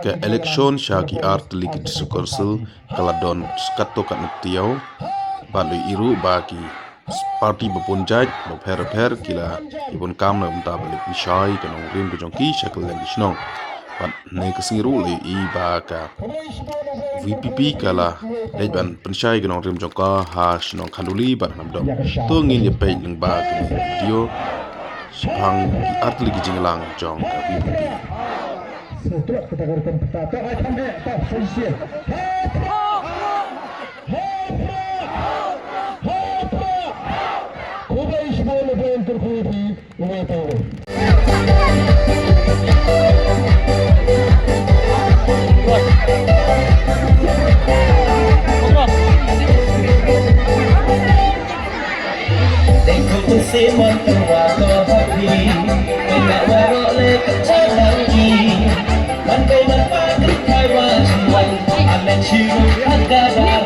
ke eleksyon syaki art likit sukursul kaladon skato kat nuktiau balui iru bagi parti bepunjat bapher kila ibon kam na umta balik bishai kanong rim bujongki syakal lang bisnong pat ne kesingiru le i baka VPP kala lejban pensyai kanong rim jongka ha shnong khanduli ban namdom to ngin ye pei leng ba ke video sepang ki art ligi jinglang jong ka VPP Setelah kita berikan peta, tak akan dia tak selesai. Kuba Ismail lebih terkuji ini tahu. Tengok seman tua kau happy, nak warok lekat lagi. Mandai nampak kai wa jiwan, amen shiru agada.